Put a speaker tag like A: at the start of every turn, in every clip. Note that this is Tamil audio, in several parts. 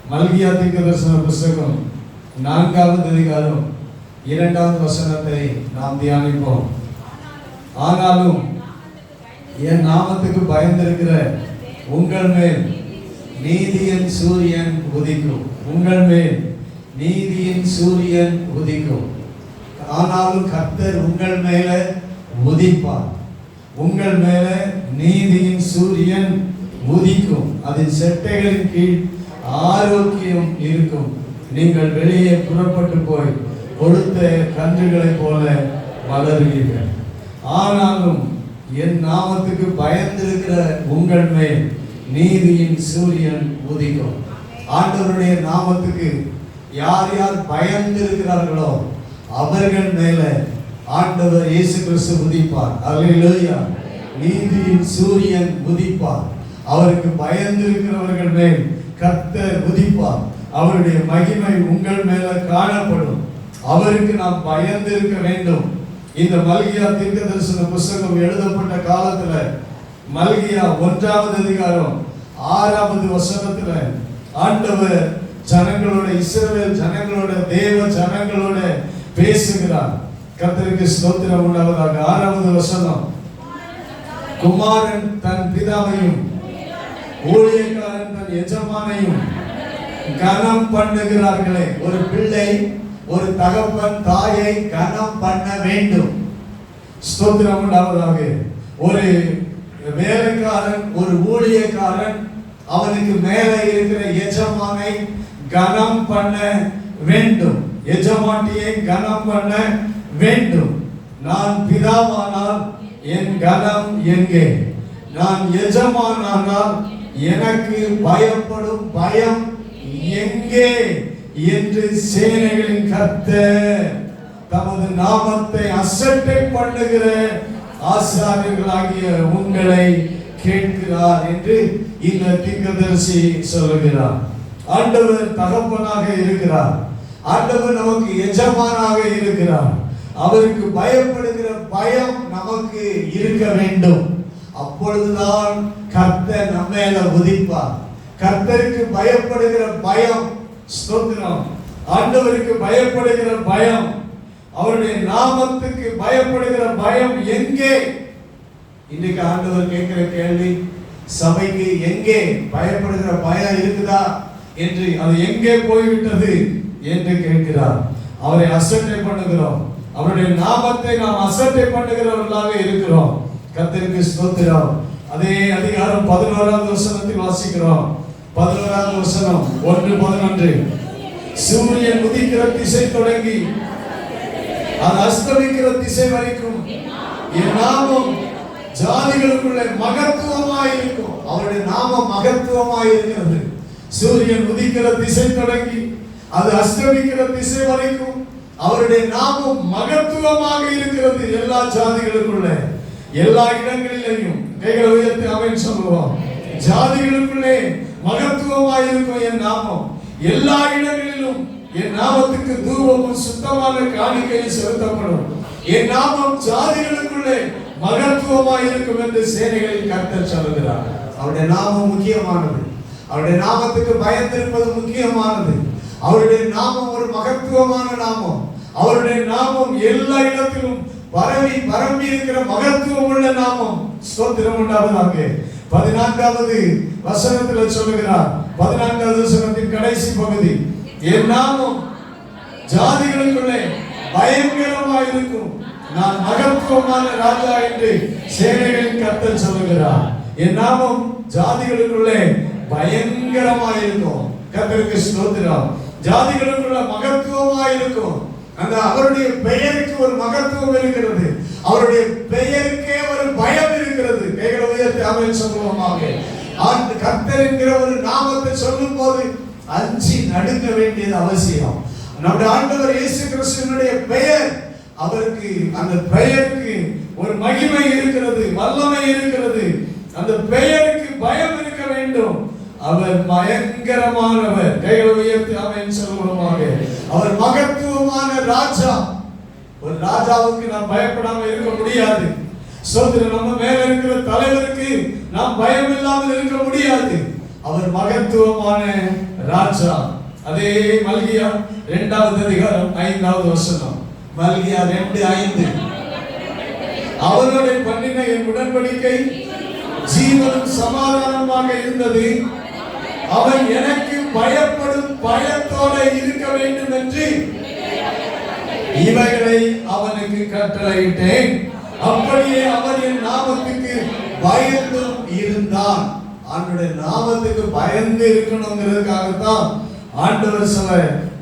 A: மல்கியா தீர்க்கதரிசன புத்தகம் 4வது அதிகாரம் 2வது வசனத்தை நாம் தியானிப்போம். ஆனாலும் என் நாமத்துக்கு பயந்திருக்கிற உங்கள் மேல் நீதியின் சூரியன் உதிக்கும். உங்கள் மேல் நீதியின் சூரியன் உதிக்கும். ஆனாலும் கர்த்தர் உங்கள் மேல உதிப்பார். உங்கள் மேல நீதியின் சூரியன் உதிக்கும். அதன் செட்டைகளின் கீழ் ஆரோக்கியம் இருக்கும். நீங்கள் வெளியே புறப்பட்டு போய் கொடுத்த கன்றுகளைப் போல வளருவீர்கள். ஆனாலும் என் நாமத்துக்கு பயந்திருக்கிற உங்கள் மேல் நீதியின் சூரியன் உதிக்கும். ஆண்டவருடைய நாமத்துக்கு யார் யார் பயந்திருக்கிறார்களோ அவர்கள் மேல ஆண்டவர் இயேசு கிறிஸ்து உதிப்பார். அல்லேலூயா. நீதியின் சூரியன் உதிப்பார். அவருக்கு பயந்திருக்கிறவர்கள் மேல் கர்த்தர் உதிப்பார். அவருடைய மகிமை உங்கள் மேல காணப்படும். அவருக்கு நாம் பயந்திருக்க வேண்டும். இந்த மல்கியா தீர்க்கதரிசன புத்தகம் எழுதப்பட்ட காலத்துல மல்கியா 1வது அதிகாரம் 6வது வசனத்துல ஆண்டவர் ஜனங்களோட, இஸ்ரவேல் ஜனங்களோட, தேவ ஜனங்களோட பேசுகிறார். கர்த்தருக்கு ஸ்தோத்திரம் உண்டாவதாக. 6வது வசனம், குமாரன் தன் பிதாவையும் ஊழியக்காரன் தன் எஜமானையும் கனம் பண்ணுகிறார்களே. ஒரு பிள்ளை ஒரு தகப்பன் தாயை கனம் பண்ண வேண்டும். ஸ்தோத்திரம் உண்டாவதாக. ஒரு வேலைக்காரன், ஒரு ஊழியக்காரன் அவனுக்கு மேலே இருக்கிற எஜமானை கனம் பண்ண வேண்டும். எஜமாட்டியை கனம் பண்ண வேண்டும். நான் பிதாவானால் என் கனம் எங்கே? நான் எஜமானானால் எனக்கு பயப்படும் பயம் எங்கே என்று சேனைகளின் கர்த்தர் தமது நாமத்தை அசட்டை பண்ணுகிற ஆசாரியர்களாகிய உங்களை கேட்கிறார் என்று இந்த தீர்க்கதரிசி சொல்லுகிறார். ஆண்டவர் தகப்பனாக இருக்கிறார். ஆண்டவர் நமக்கு எஜமானாக இருக்கிறார். அவருக்கு பயப்படுகிற பயம் நமக்கு இருக்க வேண்டும். அப்பொழுதுதான் கர்த்தர் நம்ம மேல உதிப்பார். கர்த்தருக்கு பயப்படுகிற பயம், ஸ்தோத்திரம், ஆண்டவருக்கு பயப்படுகிற பயம், அவருடைய நாமத்துக்கு பயப்படுகிற பயம் எங்கே? இன்னைக்கு ஆண்டவர் கேட்கிற கேள்வி, சபைக்கு எங்கே பயப்படுகிற பயம் இருக்குதா என்று, அது எங்கே போய்விட்டது என்று கேட்கிறார். அவரை அசட்டை பண்ணுகிறோம். அவருடைய நாமத்தை நாம் அசட்டை பண்ணுகிறவர்களாக இருக்கிறோம். கர்த்தருக்கு ஸ்தோத்திரம். அதே அதிகாரம் 11வது வசனத்தில் வாசிக்கிறோம். 11வது வசனம் 1:11, சூரியன் உதிக்கிற திசை தொடங்கி அது அஸ்தமிக்கிற திசை வரைக்கும் என் நாமம் ஜாதிகளுக்குள்ள மகத்துவமாய் இருக்கும். அவருடைய நாமம் மகத்துவமாய் இருக்கிறது. சூரியன் உதிக்கிற திசை தொடங்கி அது அஸ்தமிக்கிற திசை வரைக்கும் அவருடைய நாமம் மகத்துவமாக இருக்கிறது. எல்லா ஜாதிகளுக்குள்ள, எல்லா இடங்களிலேயும் கைகளை உயர்த்தி அவன் சொல்லுவோம், ஜாதிகளுக்குள்ளே மகத்துவமாய் இருக்கும் என் நாமம். எல்லா இடங்களிலும் என் நாமத்துக்கு தூபமும் சுத்தமான காணிக்கையும் செலுத்தப்படும். என் நாமம் ஜாதிகளுக்குள்ளே மகத்துவமாய் இருக்கும் என்று சேனைகளில் கர்த்தர் சொல்லுகிறார். அவருடைய நாமம் முக்கியமானது. அவருடைய நாமத்துக்கு பயந்திருப்பது முக்கியமானது. அவருடைய நாமம் ஒரு மகத்துவமான நாமம். அவருடைய நாமம் எல்லா இடத்திலும் பரம்பி இருக்கிற மகத்துவம் உள்ள நாமம். ஸ்தோத்திரம் உண்டாவதாக. 14வது வசனத்தில் சொல்லுகிறார். 14வது வசனத்தின் கடைசி பகுதி, என் நாமம் ஜாதிகளுக்குள்ளே பயங்கரமாய் இருக்கும். நான் மகத்துவமான ராஜா என்று சேனைகளின் கர்த்தர் சொல்லுகிறார். என் நாமம் ஜாதிகளுக்குள்ளே பயங்கரமாய் இருக்கும். கர்த்தருக்கு ஸ்தோத்திரம். ஜாதிகளுக்குள்ள மகத்துவமாய் இருக்கும். அந்த அவருடைய பெயருக்கு ஒரு மகத்துவம் இருக்கிறது. அவருடைய பெயருக்கே ஒரு பயம் இருக்கிறது. கைகளை உயர்த்தி ஆமென் சொல்லுவோமாக. கர்த்தர் என்கிற ஒரு நாமத்தை சொல்லும் போது அஞ்சி நடுங்க வேண்டியது அவசியம். நம்முடைய ஆண்டவர் இயேசு கிறிஸ்துவினுடைய பெயர், அவருக்கு அந்த பெயருக்கு ஒரு மகிமை இருக்கிறது, வல்லமை இருக்கிறது. அந்த பெயருக்கு பயம் இருக்க வேண்டும். அவர் பயங்கரமானவர். கைகளை உயர்த்தி ஆமென் சொல்லுவோமாக. அவர் மகத்துவமான ராஜா. ஒரு ராஜாவுக்கு நாம் பயப்படாம இருக்க முடியாது. சோதரர் நம்ம மேல இருக்கிற தலைவருக்கு நாம் பயம் இல்லாமல் இருக்க முடியாது. அவர் மகத்துவமான ராஜா. அதே மல்கியா 2வது அதிகாரம் 5வது வசனம். மல்கியா 2:5. அவரோட பண்ணின என் உடன்படிக்கை ஜீவனும் சமாதானமாக இருந்தது. அவன் எனக்கு பயப்படும் பயத்தோட இருக்க வேண்டும் என்று இவைகளை அவனுக்கு கட்டளையிட்டேன். அப்படியே அவன் என் நாமத்துக்கு பயந்தும் இருந்தான். அவனுடைய நாமத்துக்கு பயந்து இருக்கணுங்கிறதுக்காகத்தான் ஆண்டவர் சில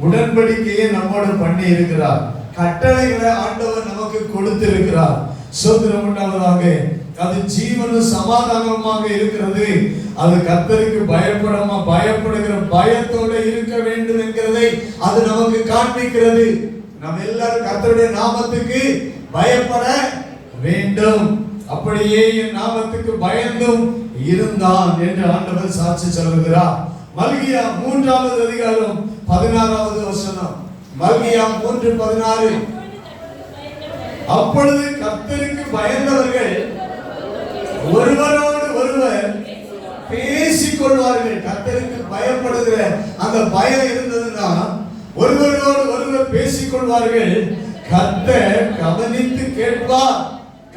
A: உடன்படிக்கையை நம்மோடு பண்ணி இருக்கிறார். கட்டளைகளை ஆண்டவர் நமக்கு கொடுத்திருக்கிறார். ஸ்தோத்திரம் உண்டாவதாக. அது ஜீவனும் சமாதானமாக இருக்கிறது. அது கர்த்தருக்கு பயப்படுகிற பயத்தோட இருக்க வேண்டும் என்கிறதை அது நமக்கு காண்பிக்கிறது. நம்ம எல்லாரும் கர்த்தருடைய நாமத்துக்கு பயப்பட வேண்டும். அப்படியே என் நாமத்துக்கு பயந்தும் இருந்தான் என்று ஆண்டவர் சாட்சி சொல்கிறார். மல்கியா 3வது அதிகாரம் 16வது வசனம். மல்கியா 3:16. அப்பொழுது கர்த்தருக்கு பயந்தவர்கள் ஒருவரோடு ஒருவர் பேசிக் கொள்வார்கள். கர்த்தருக்கு பயப்படுகிற அந்த பயம் இருந்ததுன்னா ஒருவரோடு ஒருவர் பேசிக் கொள்வார்கள். கர்த்தர் கவனித்து கேட்பார்.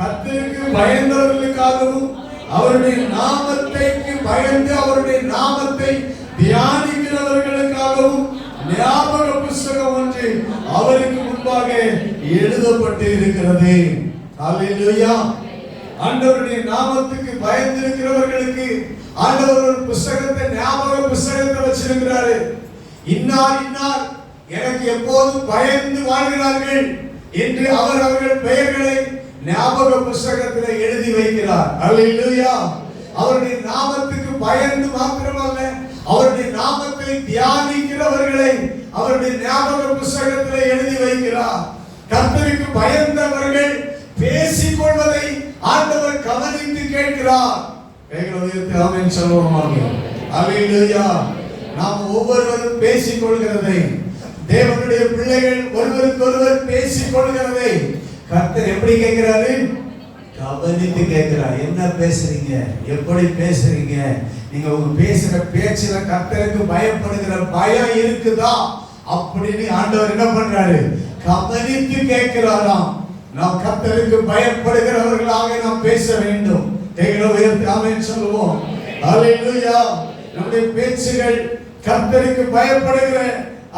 A: கர்த்தருக்கு பயந்தவர்களுக்காகவும் அவருடைய நாமத்தைக்கு பயந்து அவருடைய நாமத்தை தியானிக்கிறவர்களுக்காகவும் ஞாபக புஸ்தகம் ஒன்று அவருக்கு முன்பாக எழுதப்பட்டு இருக்கிறது. அல்லேலூயா. ஆண்டவருடைய நாமத்துக்கு பயந்திருக்கிறவர்களுக்கு ஆண்டவர் ஒரு புஸ்தகத்தை, ஞாபக புஸ்தகத்தை வச்சிருக்கிறாரு. இன்னார் இன்னார் எனக்கு எப்போதும் பயந்து வாழ்கிறார்கள் என்று அவர்கள் பெயர்களை ஞாபக புஸ்தகத்தில் எழுதி வைக்கிறார். அல்லேலூயா. அவருடைய நாமத்துக்கு பயந்து மாத்திரமல்ல, அவருடைய நாமத்தை தியானிக்கிறவர்களை அவருடைய ஞாபக புஸ்தகத்தில் எழுதி வைக்கிறார். கர்த்தருக்கு பயந்தவர்கள் பேசிக் கொள்வதை ஆண்டவர் கவனித்து கேட்கிறார். கைகளை உயர்த்தி ஆமென் சொல்லுவோமாக. அல்லேலூயா. நாம் ஒவ்வொருவரும் பேசிக் கொள்கிறதை, தேவனுடைய பிள்ளைகள் ஒருவருக்கொருவர் பேசிக் கொள்கிறதை கர்த்தர் எப்படி கேட்கிறாரு? கவனித்து கேட்கிறார். என்ன பேசுறீங்க, எப்படி பேசுறீங்க, நீங்க உங்க பேசுற பேச்சுல கர்த்தருக்கு பயப்படுகிற பயம் இருக்குதா அப்படின்னு ஆண்டவர் என்ன பண்றாரு? கவனித்து கேட்கிறாராம். நாம் கர்த்தருக்கு பயப்படுகிறவர்களாக நாம் பேச வேண்டும். கைகளை உயர்த்தி ஆமென் சொல்லுவோம். அல்லேலூயா. நம்முடைய பேச்சுகள் கர்த்தருக்கு பயப்படுகிற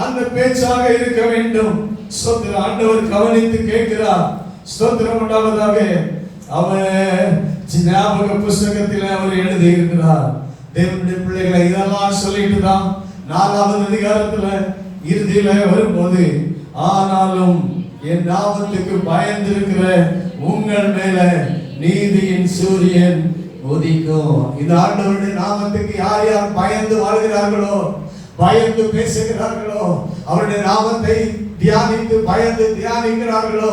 A: அந்த பேச்சாக இருக்க வேண்டும். ஸ்தோத்திரம். ஆண்டவர் கவனித்து கேட்கிறார். ஸ்தோத்திரம் உண்டாவதாக. அவர் ஞாபக புஸ்தகத்தில் அவர் எழுதி இருக்கிறார். தேவனுடைய பிள்ளைகளை இதெல்லாம் சொல்லிட்டு தான் 4வது அதிகாரத்துல இறுதியில வரும்போது, ஆனாலும் என் நாமத்துக்கு பயந்திருக்கிற உங்கள் மேல நீதியின் சூரியன் உதிக்கும். இந்த ஆண்டவருடைய நாமத்துக்கு யார் யார் பயந்து வாழ்கிறார்களோ, பயந்து பேசுகிறார்களோ, அவருடைய நாமத்தை தியானித்து பயந்து தியானிக்கிறார்களோ,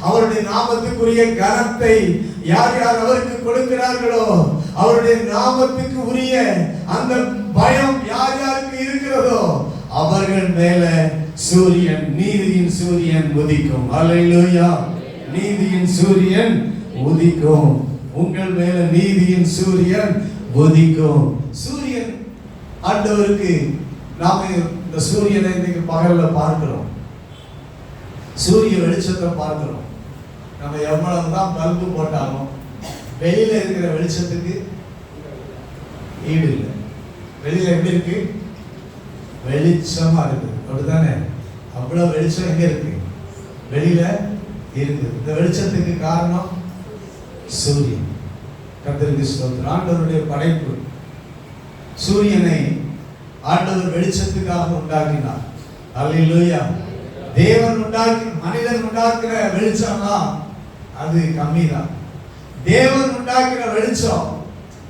A: அவருடைய நாமத்துக்குரிய கனத்தை யார் யார் அவருக்கு கொடுக்கிறார்களோ, அவருடைய நாமத்துக்கு உரிய அந்த பயம் யார் யாருக்கு இருக்கிறதோ அவர்கள் மேல சூரியன், நீதியின் சூரியன் உதிக்கும். அல்லேலூயா. நீதியின் சூரியன் உதிக்கும். உங்கள் மேல நீதியின் சூரியன் உதிக்கும். சூரியன் ஆண்டவருக்கு, நாம இந்த சூரியனை இன்னைக்கு பகல்ல பார்க்கிறோம், சூரிய வெளிச்சத்தை பார்க்கிறோம். நம்ம எவ்வளவுதான் பல்பு போட்டாலும் வெளியில இருக்கிற வெளிச்சத்துக்கு ஈடு இல்லை. வெளியில எப்படி இருக்கு? வெளிச்சமா இருக்கு, அப்படித்தானே? அவ்வளவு வெளிச்சம் எங்க இருக்கு? வெளியில இருக்கு. இந்த வெளிச்சத்துக்கு காரணம் சூரியன். கர்த்தருக்கு ஸ்தோத்திரம். ஆண்டவருடைய படைப்பு. சூரியனை ஆண்டவர் வெளிச்சத்துக்காக உண்டாக்கினார். அல்லேலூயா. தேவன் உண்டாக்கி மனிதன் உண்டாக்குற வெளிச்சம்னா அது கம்மி தான். தேவன் உண்டாக்குற வெளிச்சம்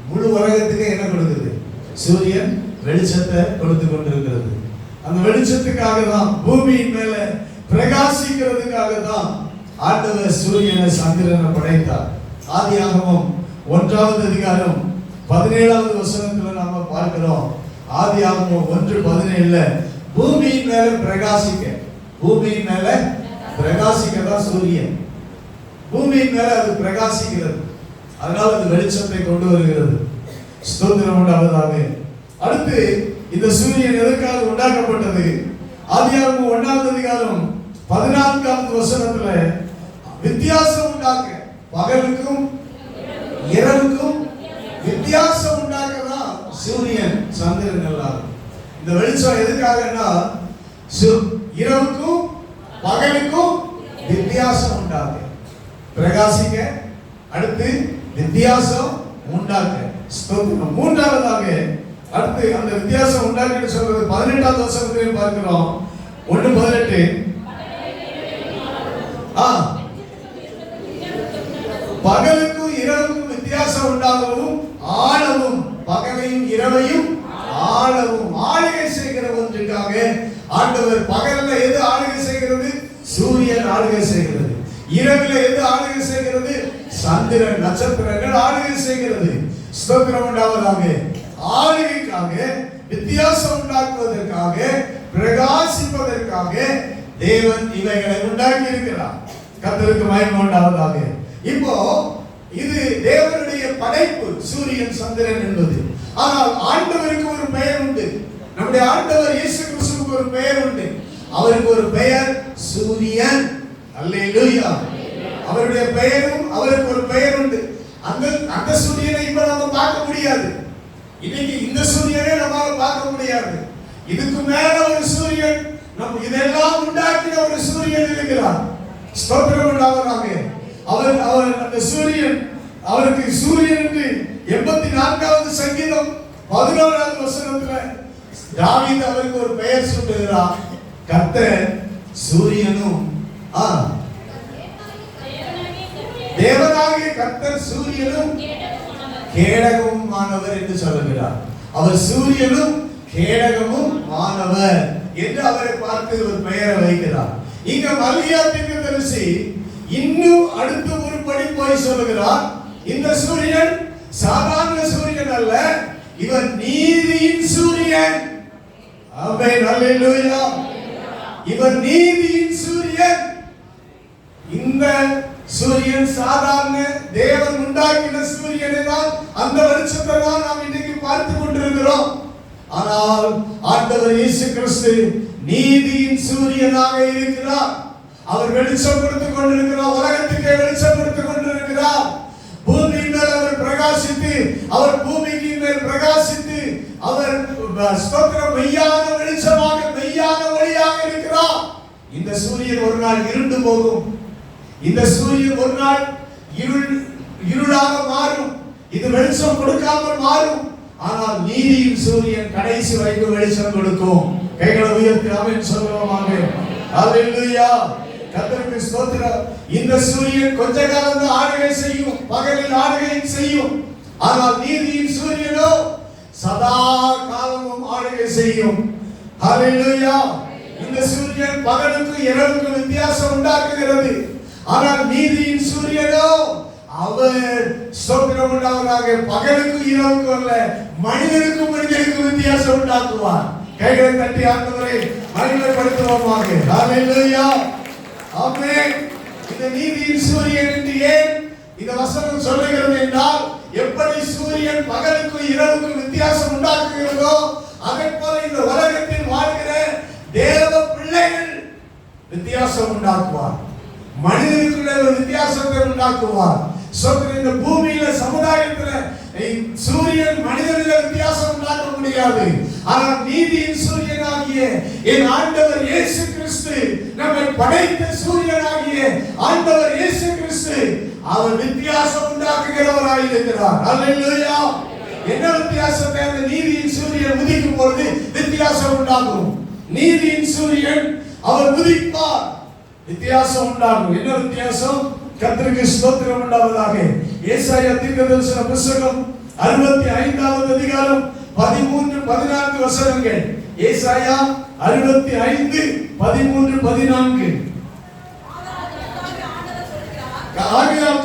A: முழு உலகத்துக்கு என்ன கொடுக்குது? சூரியன் வெளிச்சத்தை கொடுத்து கொண்டிருக்கிறது. அந்த வெளிச்சத்துக்காக தான், பூமியின் மேல பிரகாசிக்கிறதுக்காக தான் ஆண்டவர் சூரியனை சந்திரனை படைத்தார். ஆதியாகமம் 1வது அதிகாரம் 17வது வசனத்துல நாம பார்க்கிறோம். ஆதியாகமம் 1:17 பூமியின் மேல பிரகாசிக்க, பூமியின் மேல பிரகாசிக்க தான் சூரியன். பூமியின் மேல அது பிரகாசிக்கிறது, அதனால அது வெளிச்சத்தை கொண்டு வருகிறது. ஸ்தோத்திரம் உண்டாவதாக. அடுத்து இந்த சூரியன் எதற்காக உண்டாக்கப்பட்டது? ஆதியாகமம் 1ஆம் அதிகாரம் 14ஆவது வசனத்துல வித்தியாசம் உண்டாக்க, பகலுக்கும் இரவுக்கும் வித்தியாசம் உண்டாக்கதான் சூரியன் சந்திரன் எல்லாரும். இந்த வெளிச்சம் எதுக்காகன்னா இரவுக்கும் பகலுக்கும் வித்தியாசம் உண்டாக்க, பிரகாசிக்க, அடுத்து வித்தியாசம் உண்டாக்க. மூன்றாவதாக அடுத்து அந்த வித்தியாசம் உண்டாக்க சொல்றது 18ஆவது வசனத்திலே பார்க்கிறோம். 1:18 பகலுக்கும் இரவுக்கும் வித்தியாசம் உண்டாகவும் ஆளவும், பகலையும் இரவையும் ஆளவும், ஆளுகை செய்கிற ஒன்றுக்காக ஆண்டவர் பகல்ல எது ஆளுகை செய்கிறது? சூரியன் ஆளுகை செய்கிறது. இரவுல எது ஆளுகை செய்கிறது? சந்திரன், நட்சத்திரங்கள் ஆளுகை செய்கிறது. ஸ்தோத்திரம் உண்டாவதாக. ஆளுகைக்காக, வித்தியாசம் உண்டாக்குவதற்காக, பிரகாசிப்பதற்காக தேவன் இவைகளை உண்டாக்கி இருக்கிறார். கர்த்தருக்கு மகிமை உண்டாவதாக. இப்போ இது தேவனுடைய படைப்பு, சூரியன் சந்திரன் என்பது. ஆனால் ஆண்டவருக்கு ஒரு பெயர் உண்டு. நம்முடைய ஆண்டவர் இயேசு கிறிஸ்துவுக்கு ஒரு பெயர் உண்டு. அவருக்கு ஒரு பெயர் சூரியன். அல்லேலூயா. அவருடைய பெயரும் அவருக்கு ஒரு பெயர் உண்டு. அந்த சூரியனை இப்ப நம்ம பார்க்க முடியாது. இன்னைக்கு இந்த சூரியனை நம்மால பார்க்க முடியாது. இதுக்கு மேல ஒரு சூரியன், நம்ம இதெல்லாம் உண்டாக்கின ஒரு சூரியன் இருக்கிறார். ஸ்தோத்திரம் உண்டாவதாக. அவர் அந்த சூரியன், அவருக்கு சூரியன் என்று 84வது சங்கீதம் 11வது வசனத்துல தாவீது அவருக்கு ஒரு பெயர் சூட்டுகிறார். கர்த்தர் சூரியனும் தேவனாகிய கர்த்தர் சூரியனும் கேடகமுமானவர் என்று சொல்லுகிறார். அவர் சூரியனும் கேடகமும் மாணவர் என்று அவரை பார்த்து ஒரு பெயரை வைக்கிறார். இங்க மல்கியா தீர்க்கதரிசி இன்னும் அடுத்த ஒரு படி போய் சொல்லுகிறார். இந்த சூரியன் சாதாரண சூரியன் அல்ல, இவர் நீதியின் சூரியன். ஆமென், அல்லேலூயா. இவர் நீதியின் சூரியன். இந்த சூரியன் சாதாரண தேவன் உண்டாக்கின சூரியனை தான், அந்த வெளிச்சத்தை தான் நாம் இன்னைக்கு பார்த்து கொண்டிருக்கிறோம். ஆனால் ஆண்டவர் இயேசு கிறிஸ்து நீதியின் சூரியனாக இருக்கிறார். அவர் வெளிச்சம் கொடுத்துக் கொண்டிருக்கிறார். உலகத்துக்கே வெளிச்சம் கொடுத்துக் கொண்டிருக்கிறார். பூமியின் மேல் அவர் பிரகாசித்து, அவர் பூமிக்கு மேல் பிரகாசித்து, அவர் ஸ்தோத்திரம் மெய்யான வெளிச்சமாக, மெய்யான ஒளியாக இருக்கிறார். இந்த சூரியன் ஒரு நாள் இருண்டு போகும். இந்த சூரியன் ஒரு நாள் இருளாக மாறும். இது வெளிச்சம் கொடுக்காமல் மாறும். ஆனால் நீதியின் சூரியன் கடைசி வரைக்கும் வெளிச்சம் கொடுக்கும். கைகளை உயர்த்தி ஆமென் சொல்லுவோமாக. ஹல்லேலூயா. கர்த்தருக்கு ஸ்தோத்திரம். இந்த சூரியன் கொஞ்ச காலம் தான் ஆளுகை செய்யும், பகலில் ஆளுகை செய்யும். ஆனால் நீதியின் சூரியனோ சதா காலமும் ஆளுகை செய்யும். ஹல்லேலூயா. இந்த சூரியன் பகலுக்கு இரவுக்கு வித்தியாசம் உண்டாக்குகிறது. ஆனால் நீதியின் சூரியனோ அவர் ஸ்தோத்திரம் உண்டாவதாக பகலுக்கு இரவுக்கு அல்ல, மனிதனுக்கு மனிதனுக்கு வித்தியாசம் உண்டாக்குவார். கைகளை தட்டி ஆண்டவரை மகிமைப்படுத்துவோமாக. ஹல்லேலூயா. ஆமென். இந்த நீதியின் சூரியன் என்று ஏன் இந்த வசனம் சொல்லுகிறது என்றால், எப்படி சூரியன் பகலுக்கு இரவுக்கு வித்தியாசம் உண்டாக்குகிறதோ அதே போல இந்த உலகத்தில் வாழ்கிற தேவ பிள்ளைகள் வித்தியாசம் உண்டாக்குவார். மனிதனுக்குள்ள ஒரு வித்தியாசத்தை உண்டாக்குவார். இந்த பூமியில சமுதாயத்துல சூரியன் மனிதனில வித்தியாசம் உண்டாக்க முடியாது. ஆனால் நீதியின் சூரியனாகிய என் ஆண்டவர் இயேசு கிறிஸ்து, நம்மை படைத்த சூரியனாகிய ஆண்டவர் இயேசு கிறிஸ்து, அவர் வித்தியாசம் உண்டாக்குகிறவராய் இருக்கிறார். அல்லேலூயா. என்ன வித்தியாசத்தை? அந்த நீதியின் சூரியன் உதிக்கும் பொழுது வித்தியாசம் உண்டாகும். நீதியின் சூரியன் அவர் உதிப்பார், வித்தியாசம் உண்டாகும். என்ன வித்தியாசம்? கர்த்தருக்கு ஸ்தோத்திரம் உண்டாவதாக. ஏசாயா தீர்க்கதரிசன புத்தகம் 65வது அதிகாரம் 13-14 வசனங்கள். ஏசாயா 65 13 14.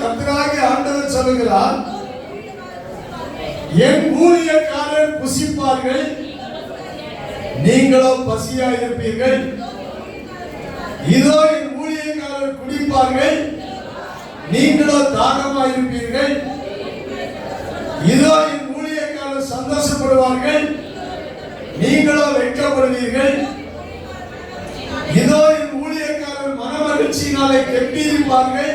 A: கர்த்தராகிய ஆண்டவர் சொல்லுகிறார், என் ஊழியக்காரர் புசிப்பார்கள், நீங்களோ பசியாயிருப்பீர்கள். இதோ என் ஊழியக்காரர் குடிப்பார்கள், நீங்களோ தாகமாயிருப்பீர்கள். இதோ என் ஊழியக்காரர் சந்தோஷப்படுவார்கள், நீங்களோ வெட்கப்படுவீர்கள். இதோ என் ஊழியக்காரர் மனமகிழ்ச்சியினாலே கெம்பீரிப்பார்கள்.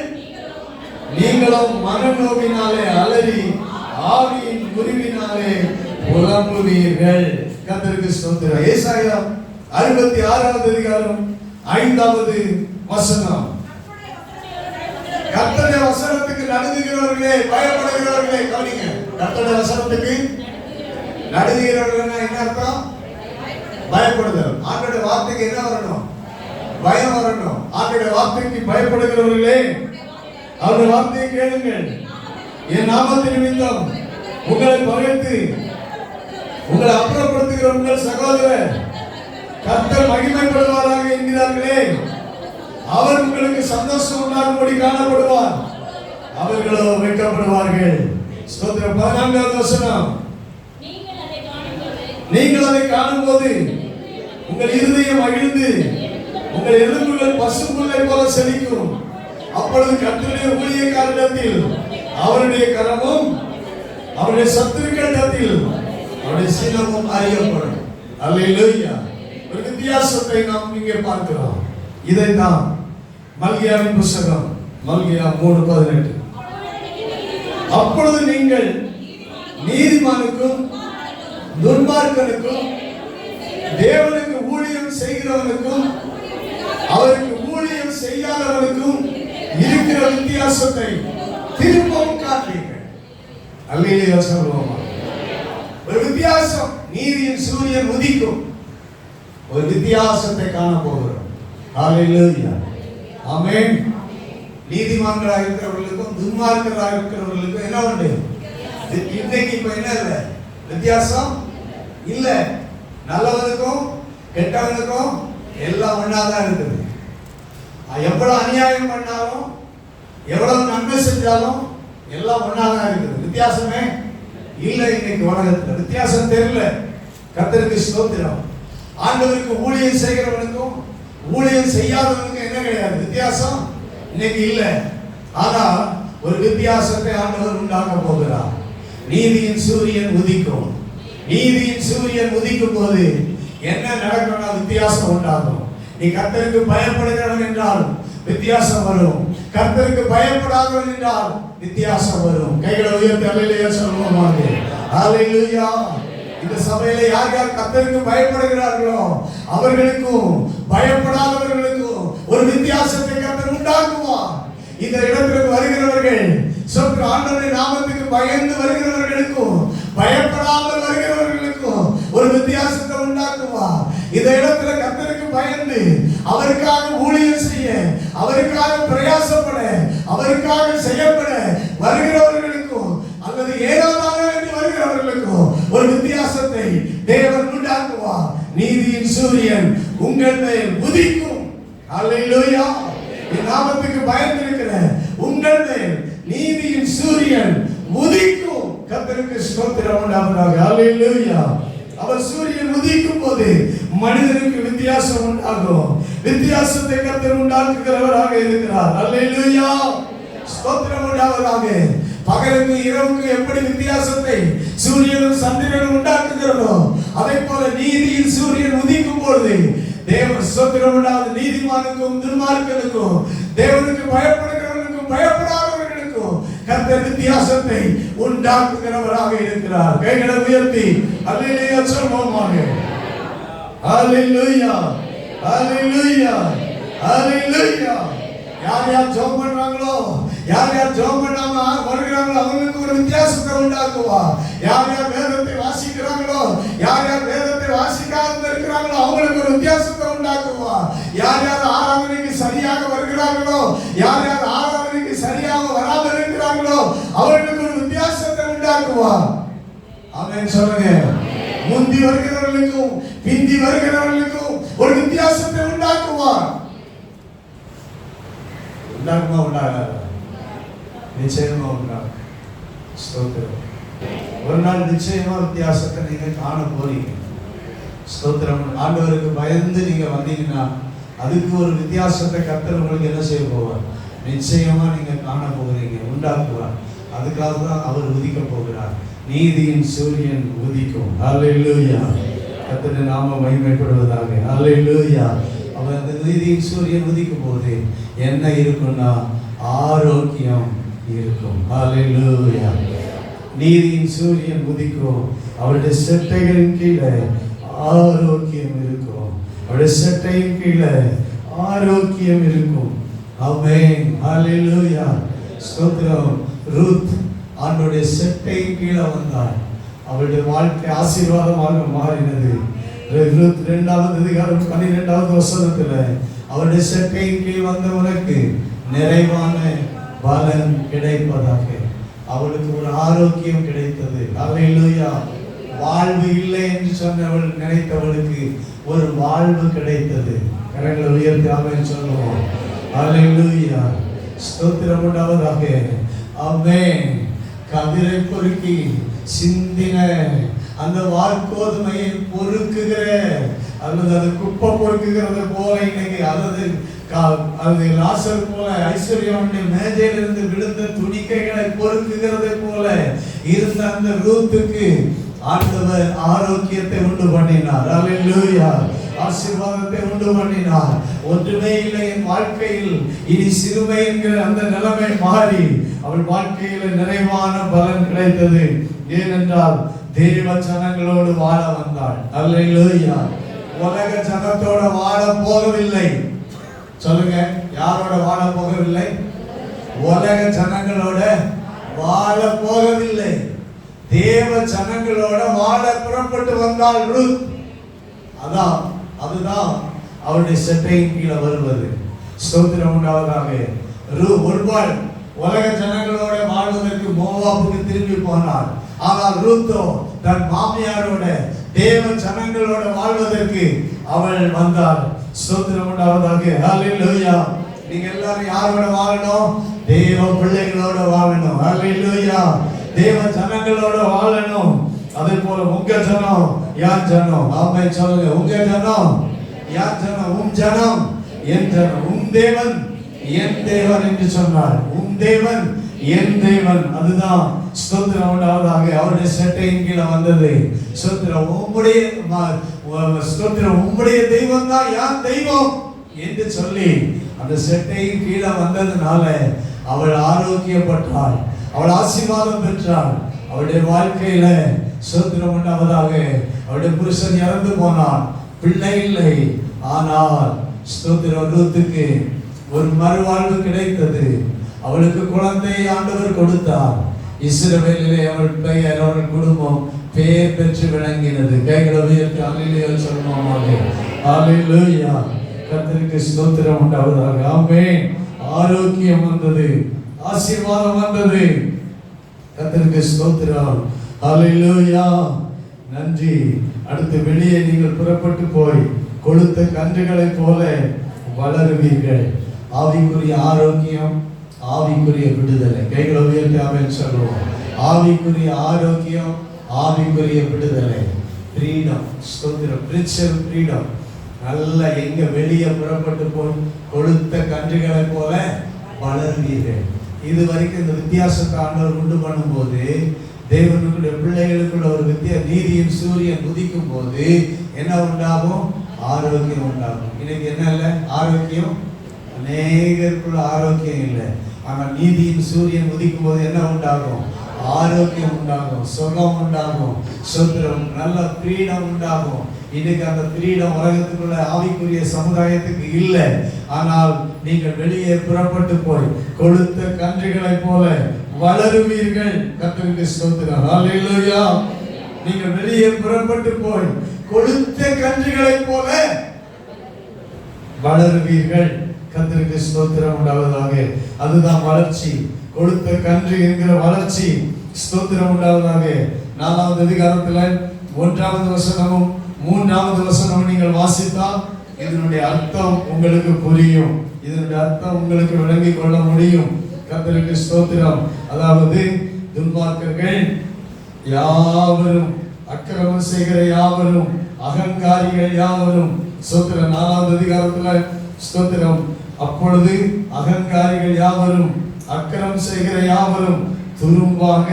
A: நீங்களோ மனநோவினாலே அலறி ஆவியின் முறிவினாலே புலம்புவீர்கள். கர்த்தருக்கு ஸ்தோத்திரம். ஏசாயா 66வது அதிகாரம் 5வது வசனம். கர்த்தருடைய வசனத்துக்கு நடுங்குகிறவர்களே, பயப்படுகிறவர்களே, கவனிங்க. கர்த்தருடைய வசனத்துக்கு நடுங்குகிறவர்கள்னா என்ன அர்த்தம்? பயப்படுதல். ஆண்டவருடைய வார்த்தைக்கு என்ன வரணும்? பயம் வரணும். ஆண்டவருடைய வார்த்தைக்கு பயப்படுகிறவர்களே, அவருடைய வார்த்தையை கேளுங்கள். என் நாமத்தின் நிமித்தம் உங்களை பகைத்து உங்களை அப்புறப்படுத்துகிற உங்கள் சகோதரர் கர்த்தர் மகிமைப்படுவாராக என்கிறார்களே, அவர் உங்களுக்கு சந்தோஷம் உண்டாகும்படி காணப்படுவார், அவர்களோ வெட்கப்படுவார்கள். ஸ்தோத்திரம். 14வது வசனம். நீங்கள் அதை காணும்போது உங்கள் இருதயம் மகிழ்ந்து உங்கள் எலும்புகள் பசும்புல்லை போல செழிக்கும். அப்பொழுது கர்த்தருடைய ஊழியக்காரரிடத்தில் அவருடைய கரமும் அவருடைய சத்துருக்களிடத்தில் அவருடைய சீலமும் அறியப்படும். அல்லேலூயா. ஒரு வித்தியாசத்தை நாம் இங்கே பார்க்கிறோம். இதைத்தான் மல்கியாவின் புத்தகம் மல்கியா 3:18. அப்பொழுது நீங்கள் நீதிமானுக்கும் துன்மார்க்கனுக்கும் தேவனுக்கு ஊழியம் செய்கிறவனுக்கும் அவருக்கு ஊழியம் செய்யாதவனுக்கும் இருக்கிற வித்தியாசத்தை திரும்பவும் காட்டுவீர்கள். அல்லேலூயா சொல்லுவோமா? ஒரு வித்தியாசம். நீதியின் சூரியன் உதிக்கும். ஒரு வித்தியாசத்தை காண போகிறோம். அல்லேலூயா. ஆமென். நீதிமான்களாக இருக்கிறவர்களுக்கும் துன்மார்க்கராக இருக்கிறவர்களுக்கும் என்ன உண்டு? இன்னைக்கு இப்ப என்ன இல்லை? வித்தியாசம் இல்ல. நல்லவனுக்கும் கெட்டவனுக்கும் எல்லாம் ஒன்னாதான் இருக்குது. எவ்வளவு அநியாயம் பண்ணாலும் எவ்வளவு நன்மை செஞ்சாலும் எல்லாம் ஒன்னாதான் இருக்குது. வித்தியாசமே இல்லை. இன்னைக்கு உலகத்துல வித்தியாசம் தெரியல. கர்த்தருக்கு ஸ்தோத்திரம். ஆண்டவருக்கு ஊழியம் செய்கிறவனுக்கும் ஊழியம் செய்யாதவனுக்கும் என்ன கிடையாது? வித்தியாசம் இன்னைக்கு இல்ல. ஆனா ஒரு வித்தியாசத்தை ஆண்டவர் உண்டாக்க போகிறார். நீதியின் சூரியன் உதிக்கும். நீதியின் சூரியன் உதிக்கும் போது என்ன நடக்கும்னா வித்தியாசம் உண்டாகும். நீ கர்த்தருக்கு பயப்படுகிறவன் என்றால் வித்தியாசம் வரும். கர்த்தருக்கு பயப்படாதவன் என்றால் வித்தியாசம் வரும். கைகளை உயர்த்தி அல்லேலூயா சொல்லுவோமா? அல்லேலூயா. இந்த சபையில யார் யார் கர்த்தருக்கு பயப்படுகிறார்களோ அவர்களுக்கும் பயப்படாதவர்களுக்கும் ஒரு வித்தியாசத்தை கர்த்தர் உண்டாக்குவார். இந்த இடத்திற்கு வருகிறவர்கள் சொந்த ஆண்டவருடைய நாமத்துக்கு பயந்து வருகிறவர்களுக்கும் பயப்படாமல் வருகிறவர்களுக்கும் ஒரு வித்தியாசத்தை உண்டாக்குவார். இந்த இடத்துல கர்த்தருக்கு பயந்து அவருக்காக ஊழியம் செய்ய, அவருக்காக பிரயாசப்பட, அவருக்காக செயல்பட வருகிறவர்களுக்கும் அல்லது ஏராளமாக என்று வருகிறவர்களுக்கும் ஒரு வித்தியாசத்தை தேவன் உண்டாக்குவார். நீதியின் சூரியன் உங்கள் மேல் உதிக்கும். அல்லேலூயா. நாமத்துக்கு பயந்திருக்கிற உங்கள் மேல் நீதியின் சூரியன் உதிக்கும். கர்த்தருக்கு ஸ்தோத்திரம் உண்டாவதாக. அல்லேலூயா. அவர் சூரியன் உதிக்கும் போது மனிதனுக்கு வித்தியாசம் உண்டாகும். வித்தியாசத்தை கர்த்தர் உண்டாக்குகிறவராக இருக்கிறார். அல்லேலூயா. ஸ்தோத்திரம் உண்டாவதாக. பகலுக்கு இரவுக்கு எப்படி வித்தியாசத்தை சூரியனும் சந்திரனும் உண்டாக்குகிறதோ அதே போல நீதியின் சூரியன் உதிக்கும் பொழுது தேவன் ஸ்தோத்திரம் உண்டாவது. நீதிமானுக்கும் துன்மார்க்கனுக்கும் தேவனுக்கு பயப்படுகிறவனுக்கும் பயப்படாதவர்களுக்கும் கர்த்தர் வித்தியாசத்தை உண்டாக்குகிறவராக இருக்கிறார். கைகளை உயர்த்தி அல்லேலூயா சொல்வோமாக. அல்லேலூயா. அல்லேலூயா. அல்லேலூயா. யார் யார் ஜெபம் பண்றாங்களோ, யார் யார் ஜெபம் பண்ணாம வருகிறாங்களோ அவங்களுக்கு ஒரு வித்தியாசத்தை உண்டாக்குவார். யார் யார் வேதத்தை வாசிக்கிறாங்களோ, யார் யார் வேதத்தை வாசிக்காம இருக்கிறாங்களோ அவங்களுக்கு ஒரு வித்தியாசத்தை உண்டாக்குவார். யார் யார் ஆராதனைக்கு சரியாக வருகிறார்களோ, யார் யார் ஆராதனைக்கு சரியாக வராமல் இருக்கிறாங்களோ அவர்களுக்கு ஒரு வித்தியாசத்தை உண்டாக்குவார். ஆமென் சொல்லுங்க. முந்தி வருகிறவர்களுக்கும் பிந்தி வருகிறவர்களுக்கும் ஒரு வித்தியாசத்தை உண்டாக்குவார். உண்டாகுமா? உண்டாகாதா? நிச்சயமா உண்டாகும். ஸ்தோத்திரம். ஒரு நாள் நிச்சயமா வித்தியாசத்தை நீங்க காண போறீங்க. ஸ்தோத்திரம். ஆண்டவருக்கு பயந்து நீங்க வந்தீங்கன்னா அதுக்கு ஒரு வித்தியாசத்தை கர்த்தர் உங்களுக்கு என்ன செய்ய போவார்? நிச்சயமா நீங்க காண போகிறீங்க, உண்டாக்குவார். அதுக்காக தான் அவர் உதிக்க போகிறார். நீதியின் சூரியன் உதிக்கும். அல்லேலூயா. கர்த்தருடைய நாமம் மகிமைப்படுவதாக. ஹல்லேலூயா. அவர் அந்த நீதியின் சூரியன் உதிக்கும் போது என்ன இருக்கும்னா ஆரோக்கியம் இருக்கும். ஹல்லேலூயா. நீதியின் சூரியன் உதிக்கும், அவருடைய செட்டைகளின் கீழே ஆரோக்கியம் இருக்கும். அவருடைய செட்டையின் கீழே ஆரோக்கியம் இருக்கும். ஆமென். ஹல்லேலூயா. ஸ்தோத்திரம். ரூத் ஆண்டவருடைய செட்டையின் கீழே வந்தாள். அவருடைய வாழ்க்கை ஆசீர்வாதமாக மாறினது. ரூத் 2வது அதிகாரம் 12வது வசனத்துல அவருடைய செட்டையின் கீழ் வந்தவனுக்கு நிறைவான பலன் கிடைப்பதாக. அவளுக்கு ஒரு ஆரோக்கியம் கிடைத்தது. ஹல்லேலூயா. வாழ்வு இல்லை என்று சொன்னவள் நினைத்தவளுக்கு ஒரு வாழ்வு கிடைத்தது. கரங்களை உயர்த்தி ஆமென் சொல்லுவோம். ஹல்லேலூயா. ஸ்தோத்திரம் உண்டாவதாக. ஆமென். கதிரை பொறுக்கி சிந்தின அந்த வார்கோதுமையை பொறுக்குகிற அல்லது அது குப்பை பொறுக்குகிறது போல இன்னைக்கு அல்லது லாசர் போல ஐஸ்வர்யவனுடைய மேஜையிலிருந்து விழுந்த துணிக்கைகளை பொறுக்குகிறதை போல இருந்த அந்த ரூத்துக்கு ஆண்டவர் ஆரோக்கியத்தை உண்டு பண்ணினார். ஹல்லேலூயா. ஆசீர்வாதத்தை உண்டு பண்ணினார். ஒன்றுமே இல்லை என் வாழ்க்கையில், இனி சிறுமை என்கிற அந்த நிலைமை மாறி அவள் வாழ்க்கையில் நிறைவான பலன் கிடைத்தது. ஏனென்றால் தேவ ஜனங்களோடு வாழ வந்தாள். ஹல்லேலூயா. உலக ஜனத்தோட வாழ போகவில்லை. சொல்லுங்க, யாரோட வாழ போகவில்லை? உலக ஜனங்களோட வாழ போகவில்லை. தேவ ஜனங்களோட வாழ புறப்பட்டு வந்தாள் ரூத். அதுதான் அவருடைய செட்டையின் கீழே வருவது. ஸ்தோத்திரம் உண்டாவதாக. ஒருவாள் உலக ஜனங்களோட வாழ்வதற்கு மோவாபுக்கு திரும்பி போனாள். ஆனால் ரூத்தோ தன் மாமியாரோட தேவ ஜனங்களோட வாழ்வதற்கு அவள் வந்தாள். ஸ்தோத்திரம் உண்டாவதாக. ஹல்லேலூயா. நீங்க எல்லாரும் யாரோட வாழணும்? தேவ பிள்ளைகளோட வாழணும். ஹல்லேலூயா. தேவ ஜனங்களோட வாழணும். அதே போல உங்க ஜனம் யார் ஜனம்? ஆமென் சொல்லுங்க. உங்க ஜனம் யார் ஜனம்? உம் ஜனம் என் ஜனம். உம் தேவன் என் தேவன் என்று சொன்னார். உம் தேவன் என் தேவன். அதுதான் ஸ்தோத்திரம் உண்டாவதாக. அவருடைய செட்டையின் கீழே வந்தது. ஸ்தோத்திரம். உம்முடைய தெய்வம் தான் யார் தெய்வம் என்று சொல்லி அந்த செட்டையின் கீழே வந்ததுனால அவள் ஆரோக்கியப்பட்டாள். அவள் ஆசீர்வாதம் பெற்றாள். அவளுடைய வாழ்க்கையில ஸ்தோத்திரம் உண்டாவதாக. அவளுடைய புருஷன் இறந்து போனான், பிள்ளை இல்லை. ஆனால் ஸ்தோத்திரம் ரூத்துக்கு ஒரு மறுவாழ்வு கிடைத்தது. அவளுக்கு குழந்தை ஆண்டவர் கொடுத்தார். இஸ்ரவேலிலே அவள் பெயர், அவள் குடும்பம் பெயர் பெற்று விளங்கினது. கைகளை உயர்த்தி அல்லேலூயா சொல்லுவோமாக. அல்லேலூயா. கர்த்தருக்கு ஸ்தோத்திரம் உண்டாவதாக. ஆமென். ஆரோக்கியம் வந்தது, ஆசீர்வாதம் வந்தது. கர்த்தருக்கு ஸ்தோத்திரம். அல்லேலூயா. நன்றி. அடுத்து வெளியே நீங்கள் புறப்பட்டு போய் கொழுத்த கன்றுகளை போல வளருவீர்கள். ஆவிக்குரிய ஆரோக்கியம், ஆவிக்குரிய விடுதலை. கைகளை உயர்த்தி ஆமென் சொல்லுவோம். ஆவிக்குரிய ஆரோக்கியம், ஆவிக்குரிய விடுதலை. ஃப்ரீடம். ஸ்தோத்திரம். Spiritual freedom. நல்ல எங்க வெளியே புறப்பட்டு போய் கொழுத்த கன்றுகளை போல வளருவீர்கள். இது வரைக்கும் இந்த வித்தியாசத்தை ஆண்டவர் உண்டு பண்ணும்போது தேவனுடைய பிள்ளைகளுக்குள்ள ஒரு நீதியின் சூரியன் உதிக்கும் போது என்ன உண்டாகும்? ஆரோக்கியம் உண்டாகும். இன்னைக்கு என்ன இல்லை? ஆரோக்கியம். அநேகருக்குள்ள ஆரோக்கியம் இல்லை. ஆனால் நீதியின் சூரியன் உதிக்கும் போது என்ன உண்டாகும்? ஆரோக்கியம் உண்டாகும், சுகம் உண்டாகும், சுதந்திரம், நல்ல ஃப்ரீடம் உண்டாகும். இன்னைக்கு அந்த ஃப்ரீடம் உலகத்துக்குள்ள ஆவிக்குரிய சமுதாயத்துக்கு இல்லை. ஆனால் நீங்கள் வெளியே புறப்பட்டு போய் கொழுத்த கன்றுகளை போல வளருவீர்கள். கர்த்தருக்கு ஸ்தோத்திரம். ஹல்லேலூயா. நீங்கள் வெளியே புறப்பட்டு போய் கொழுத்த கன்றுகளை போல வளருவீர்கள். கர்த்தருக்கு ஸ்தோத்திரம் உண்டாவதாக. அதுதான் வளர்ச்சி. கொழுத்த கன்று என்கிற வளர்ச்சி. ஸ்தோத்திரம் உண்டாவதாக. 4வது அதிகாரத்தில் 1வது வசனமும் 3வது வசனமும் நீங்கள் வாசித்தால் இதனுடைய அர்த்தம் உங்களுக்கு புரியும். இதனுடைய அர்த்தம் உங்களுக்கு விளங்கிக் கொள்ள முடியும். கர்த்தருக்கு ஸ்தோத்திரம். அதாவது துன்மார்க்கர்கள் யாவரும், அக்கிரமம் செய்கிற யாவரும், அகங்காரிகள் யாவரும். ஸ்தோத்திரம். 4வது அதிகாரத்தில் ஸ்தோத்திரம். அப்பொழுது அகங்காரிகள் யாவரும், அக்கிரமம் செய்கிற யாவரும் துரும்பாக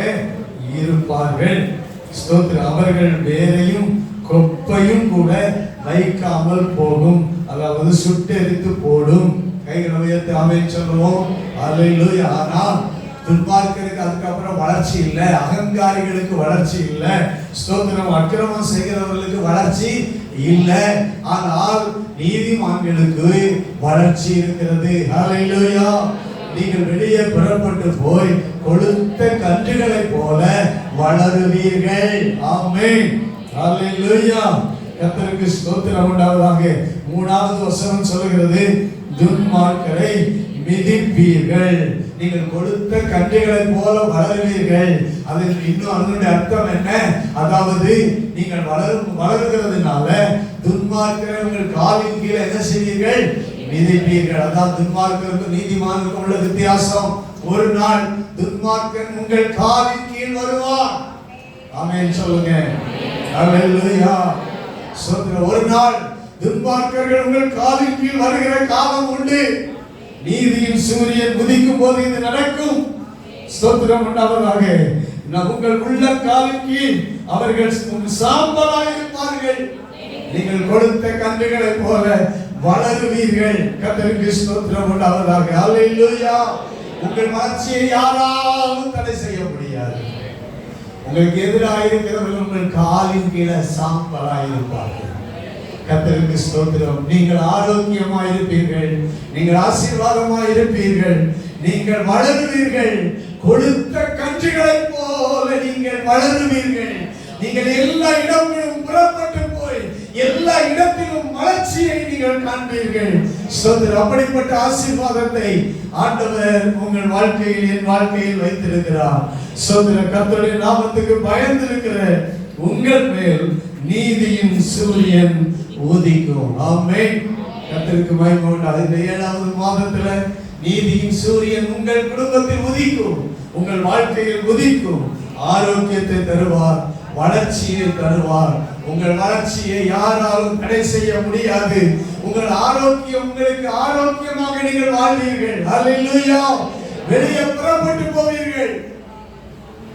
A: இருப்பார்கள். ஸ்தோத்திரம். அவர்கள் வேரையும் கொப்பையும் கூட வைக்காமல் போகும், அதாவது சுட்டெரித்து போடும். கைகளை உயர்த்தி ஆமென் சொல்லுவோம். அல்லேலூயா. ஆனால் துன்மார்க்கருக்கு அதுக்கப்புறம் வளர்ச்சி இல்லை, அகங்காரிகளுக்கு வளர்ச்சி இல்லை, ஸ்தோத்திரம், அக்கிரமம் செய்கிறவர்களுக்கு வளர்ச்சி இல்லை. ஆனால் நீதிமான்களுக்கு வளர்ச்சி இருக்கிறது. அல்லேலூயா. நீங்கள் வெளியே புறப்பட்டு போய் கொழுத்த கன்றுகளை போல வளருவீர்கள். ஆமென். அல்லேலூயா. கர்த்தருக்கு ஸ்தோத்திரம் உண்டாவதாக. 3வது வசனம் சொல்கிறது, துன்மார்க்கரை மிதிப்பீர்கள். நீங்கள் கொழுத்த கன்றுகளை போல வளருவீர்கள். அதற்கு இன்னும் அதனுடைய அர்த்தம் என்ன? அதாவது நீங்கள் வளருகிறதுனால துன்மார்க்கரை உங்கள் காலின் கீழே என்ன செய்வீர்கள்? மிதிப்பீர்கள். அதான் துன்மார்க்கருக்கும் நீதிமானுக்கும் உள்ள வித்தியாசம். ஒரு நாள் துன்மார்க்கன் உங்கள் காலின் கீழ் வருவான். ஆமென் சொல்லுங்க. அல்லேலூயா. ஒரு நாள் துன்மார்க்கர்கள் உங்கள் காலின் கீழ் வருகிற காலம் உண்டு. நீதியின் சூரியன் உதிக்கும் போது இது நடக்கும். ஸ்தோத்திரம் உண்டாவதாக. உங்கள் உள்ள காலின் கீழ் அவர்கள் சாம்பலாய் இருப்பார்கள். நீங்கள் கொடுத்த கன்றுகளை போல வளருவீர்கள். கர்த்தருக்கு ஸ்தோத்திரம் உண்டாவதாக. அல்லேலூயா. உங்கள் வளர்ச்சியை யாராலும் தடை செய்ய முடியாது. உங்களுக்கு எதிராக இருக்கிறவர்கள் உங்கள் காலின் கீழே சாம்பலாய் இருப்பார்கள். கர்த்தருக்கு ஸ்தோத்திரம். நீங்கள் ஆரோக்கியமாய் இருப்பீர்கள், நீங்கள் ஆசீர்வாதமாய் இருப்பீர்கள், நீங்கள் வளருவீர்கள். கொழுத்த கன்றுகளைப் போல நீங்கள் வளருவீர்கள். நீங்கள் எல்லா இடங்களிலும் புறப்பட்டு போய் எல்லா இடத்திலும் வளர்ச்சியை நீங்கள் காண்பீர்கள். ஸ்தோத்திரம். அப்படிப்பட்ட ஆசீர்வாதத்தை ஆண்டவர் உங்கள் வாழ்க்கையில், என் வாழ்க்கையில் வைத்திருக்கிறார். ஸ்தோத்திரம். கர்த்தருடைய நாமத்துக்கு பயந்திருக்கிற உங்கள் மேல் நீதியின் சூரியன் உதிக்கும். ஆமென். கர்த்தருக்கு மகிமை உண்டாகட்டும். இந்த 7வது மாதத்துல நீதியின் சூரியன் உங்கள் குடும்பத்தில் உதிக்கும், உங்கள் வாழ்க்கையில் உதிக்கும். ஆரோக்கியத்தை தருவார், வளர்ச்சியை தருவார். உங்கள் வளர்ச்சியை யாராலும் தடை செய்ய முடியாது. உங்கள் ஆரோக்கியம், உங்களுக்கு ஆரோக்கியமாக நீங்கள் வாழ்வீர்கள். அல்லேலூயா. வெளியே புறப்பட்டு போவீர்கள்.